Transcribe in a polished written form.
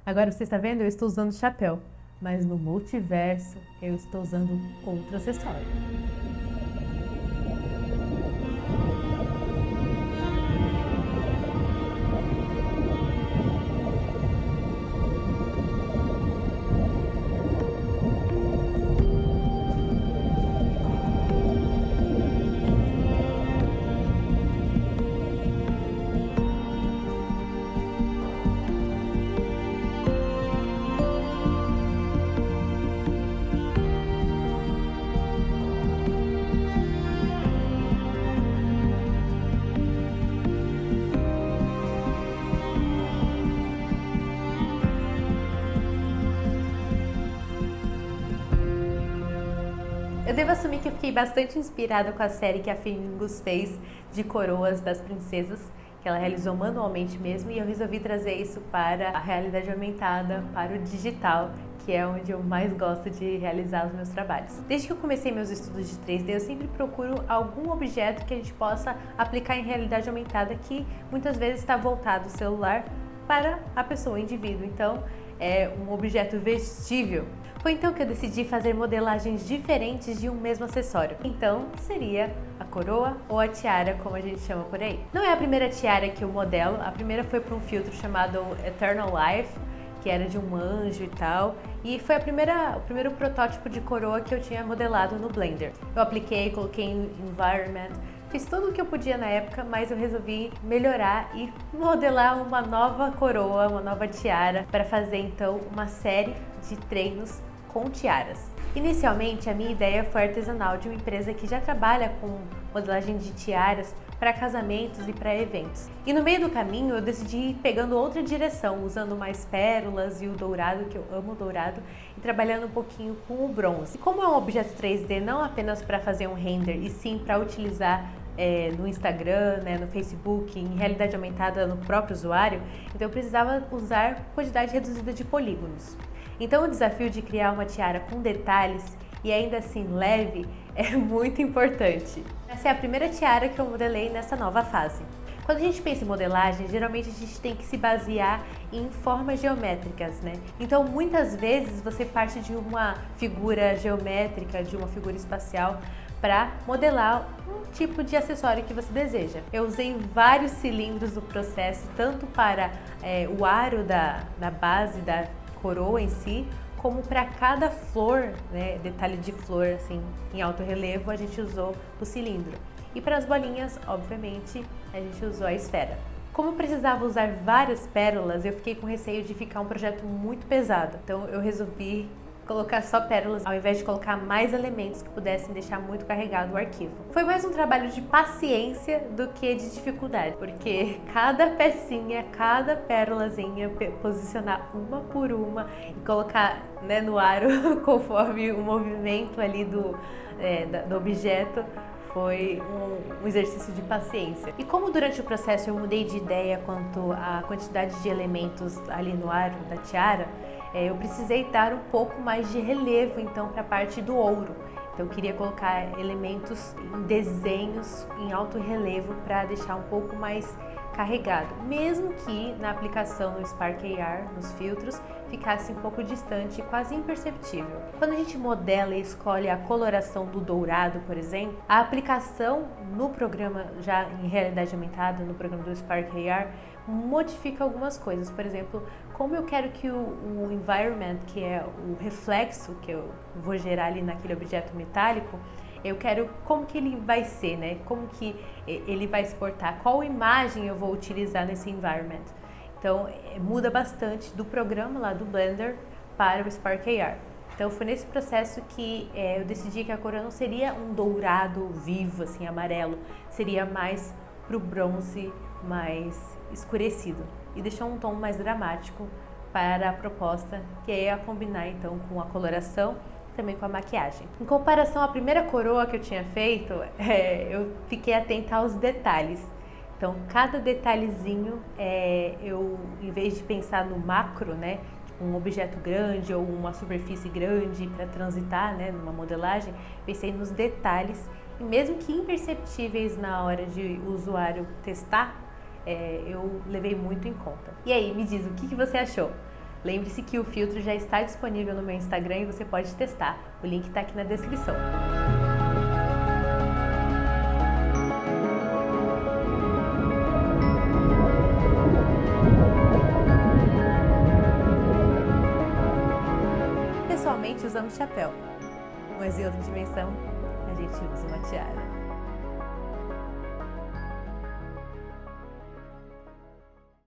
Agora você está vendo? Eu estou usando chapéu, mas no multiverso eu estou usando outro acessório. Eu devo assumir que eu fiquei bastante inspirada com a série que a Flamingos fez de coroas das princesas, que ela realizou manualmente mesmo, e eu resolvi trazer isso para a realidade aumentada, para o digital, que é onde eu mais gosto de realizar os meus trabalhos. Desde que eu comecei meus estudos de 3D, eu sempre procuro algum objeto que a gente possa aplicar em realidade aumentada, que muitas vezes está voltado o celular para a pessoa, o indivíduo. Então, é um objeto vestível. Foi então que eu decidi fazer modelagens diferentes de um mesmo acessório. Então, seria a coroa ou a tiara, como a gente chama por aí. Não é a primeira tiara que eu modelo, a primeira foi para um filtro chamado Eternal Life, que era de um anjo e tal, e foi o primeiro protótipo de coroa que eu tinha modelado no Blender. Eu apliquei, coloquei em environment, fiz tudo o que eu podia na época, mas eu resolvi melhorar e modelar uma nova coroa, uma nova tiara, para fazer então uma série de treinos com tiaras. Inicialmente, a minha ideia foi artesanal, de uma empresa que já trabalha com modelagem de tiaras para casamentos e para eventos. E no meio do caminho eu decidi ir pegando outra direção, usando mais pérolas e o dourado, que eu amo o dourado, e trabalhando um pouquinho com o bronze. E como é um objeto 3D não apenas para fazer um render, e sim para utilizar no Instagram, no Facebook, em realidade aumentada no próprio usuário, então eu precisava usar quantidade reduzida de polígonos. Então o desafio de criar uma tiara com detalhes e ainda assim leve é muito importante. Essa é a primeira tiara que eu modelei nessa nova fase. Quando a gente pensa em modelagem, geralmente a gente tem que se basear em formas geométricas, né? Então muitas vezes você parte de uma figura geométrica, de uma figura espacial, para modelar um tipo de acessório que você deseja. Eu usei vários cilindros do processo, tanto para o aro da base da coroa em si, como para cada flor, detalhe de flor assim em alto relevo, a gente usou o cilindro. E para as bolinhas, obviamente, a gente usou a esfera. Como eu precisava usar várias pérolas, eu fiquei com receio de ficar um projeto muito pesado. Então eu resolvi colocar só pérolas, ao invés de colocar mais elementos que pudessem deixar muito carregado o arquivo. Foi mais um trabalho de paciência do que de dificuldade, porque cada pecinha, cada pérolazinha, posicionar uma por uma e colocar no aro conforme o movimento ali do objeto, foi um exercício de paciência. E como durante o processo eu mudei de ideia quanto à quantidade de elementos ali no aro da tiara, eu precisei dar um pouco mais de relevo então para a parte do ouro. Então eu queria colocar elementos em desenhos em alto relevo para deixar um pouco mais carregado, mesmo que na aplicação no Spark AR, nos filtros, ficasse um pouco distante e quase imperceptível. Quando a gente modela e escolhe a coloração do dourado, por exemplo, a aplicação no programa já em realidade aumentada, no programa do Spark AR, modifica algumas coisas. Por exemplo, como eu quero que o environment, que é o reflexo que eu vou gerar ali naquele objeto metálico, eu quero como que ele vai ser, como que ele vai exportar, qual imagem eu vou utilizar nesse environment. Então muda bastante do programa lá do Blender para o Spark AR. Então foi nesse processo que eu decidi que a cor não seria um dourado vivo, assim, amarelo, seria mais pro bronze, mais escurecido, e deixou um tom mais dramático para a proposta, que é a combinar então com a coloração, também com a maquiagem. Em comparação à primeira coroa que eu tinha feito, eu fiquei atenta aos detalhes. Então cada detalhezinho, eu, em vez de pensar no macro, tipo um objeto grande ou uma superfície grande para transitar, numa modelagem, pensei nos detalhes, e mesmo que imperceptíveis na hora de o usuário testar, eu levei muito em conta. E aí, me diz, o que você achou? Lembre-se que o filtro já está disponível no meu Instagram e você pode testar. O link está aqui na descrição. Pessoalmente usamos chapéu, mas em outra dimensão a gente usa uma tiara.